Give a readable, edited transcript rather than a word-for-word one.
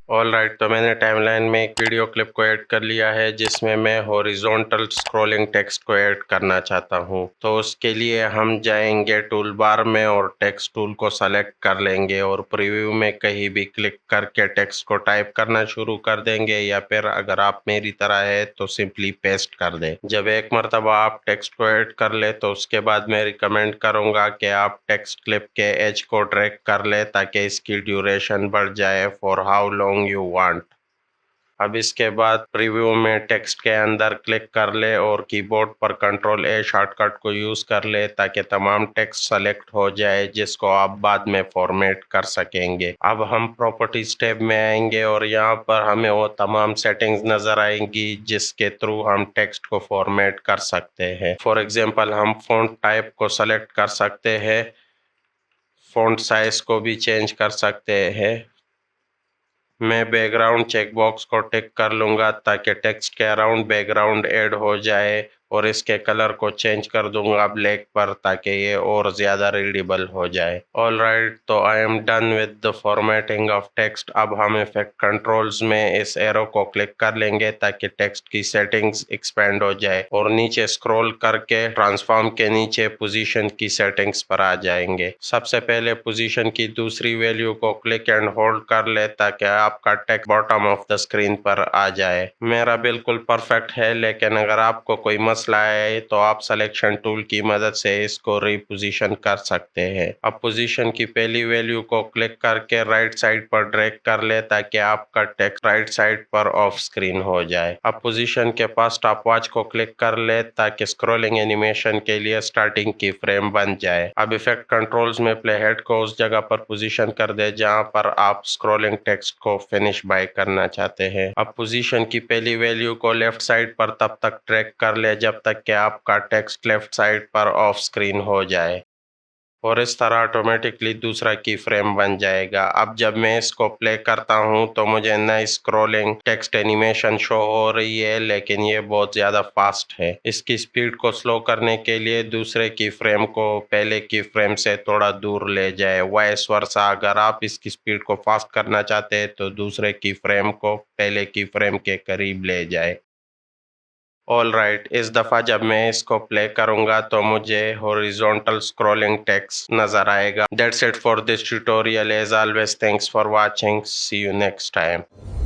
Alright, तो मैंने timeline में एक वीडियो क्लिप को ऐड कर लिया है जिसमें मैं हॉरिजॉन्टल स्क्रॉलिंग टेक्स्ट को ऐड करना चाहता हूं। तो उसके लिए हम जाएंगे टूल बार में और टेक्स्ट टूल को सेलेक्ट कर लेंगे और प्रीव्यू में कहीं भी क्लिक करके टेक्स्ट को टाइप करना शुरू कर देंगे, या फिर अगर आप मेरी तरह है तो सिंपली पेस्ट कर दें। जब एक मरतबा आप टेक्स्ट को ऐड कर ले तो उसके बाद मैं रिकमेंड करूंगा कि आप टेक्स्ट क्लिप के एज को ड्रैग कर ले ताकि इसकी ड्यूरेशन बढ़ जाए for how long you want। अब इसके बाद प्रीव्यू में टेक्स्ट के अंदर क्लिक कर ले और कीबोर्ड पर कंट्रोल ए शॉर्टकट को यूज कर ले ताकि तमाम टेक्स्ट सेलेक्ट हो जाए जिसको आप बाद में फॉर्मेट कर सकेंगे। अब हम प्रॉपर्टीज टैब में आएंगे और यहाँ पर हमें वो तमाम सेटिंग्स नजर आएंगी जिसके थ्रू हम टेक्स्ट को फॉर्मेट कर सकते हैं। फॉर एग्जांपल हम फॉन्ट टाइप को सेलेक्ट कर सकते हैं, फॉन्ट साइज को भी चेंज कर सकते हैं। मैं बैकग्राउंड चेकबॉक्स को टिक कर लूँगा ताकि टेक्स्ट के अराउंड बैकग्राउंड ऐड हो जाए और इसके कलर को चेंज कर दूंगा ब्लैक पर ताकि ये और ज़्यादा रीडेबल हो जाए। ऑलराइट, तो I am done with the formatting of text. अब हम इफेक्ट कंट्रोल्स में इस एरो को क्लिक कर लेंगे ताकि टेक्स्ट की सेटिंग्स एक्सपेंड हो जाए और नीचे स्क्रॉल करके ट्रांसफॉर्म के नीचे पोजीशन की सेटिंग्स पर आ जाएंगे। सबसे पहले पोजीशन की दूसरी वैल्यू को क्लिक एंड होल्ड कर ले ताकि आपका text bottom of the screen पर आ जाए। मेरा बिल्कुल परफेक्ट है, लेकिन अगर आपको कोई मसला है तो आप सिलेक्शन टूल की मदद से इसको रिपोजीशन कर सकते हैं। अब पोजीशन की पहली वैल्यू को क्लिक करके राइट साइड पर ड्रैग कर ले ताकि आपका टेक्स्ट राइट साइड पर ऑफ स्क्रीन हो जाए। अब पोजीशन के पास स्टॉपवॉच को क्लिक कर ले ताकि स्क्रॉलिंग एनिमेशन के लिए स्टार्टिंग की फ्रेम बन जाए। अब इफेक्ट कंट्रोल्स में प्ले हेड को उस जगह पर पोजीशन कर दे जहां पर आप स्क्रॉलिंग टेक्स्ट को फिनिश बाय करना चाहते हैं। अब पोजीशन की पहली वैल्यू को लेफ्ट साइड पर तब तक ड्रैग कर ले जब तक कि आपका टेक्स्ट लेफ्ट साइड पर ऑफ स्क्रीन हो जाए और इस तरह ऑटोमेटिकली दूसरा की फ्रेम बन जाएगा। अब जब मैं इसको प्ले करता हूं तो मुझे नई स्क्रॉलिंग टेक्स्ट एनिमेशन शो हो रही है, लेकिन ये बहुत ज़्यादा फास्ट है। इसकी स्पीड को स्लो करने के लिए दूसरे की फ्रेम को पहले की फ्रेम से थोड़ा दूर ले जाए। वाइस वर्सा, अगर आप इसकी स्पीड को फास्ट करना चाहते हैं तो दूसरे की फ्रेम को पहले की फ्रेम के करीब ले जाए। ऑलराइट, इस दफ़ा जब मैं इसको प्ले करूँगा तो मुझे हॉरिजॉन्टल स्क्रॉलिंग टेक्स्ट नज़र आएगा। That's it for this tutorial. As always, thanks for watching. See you next time.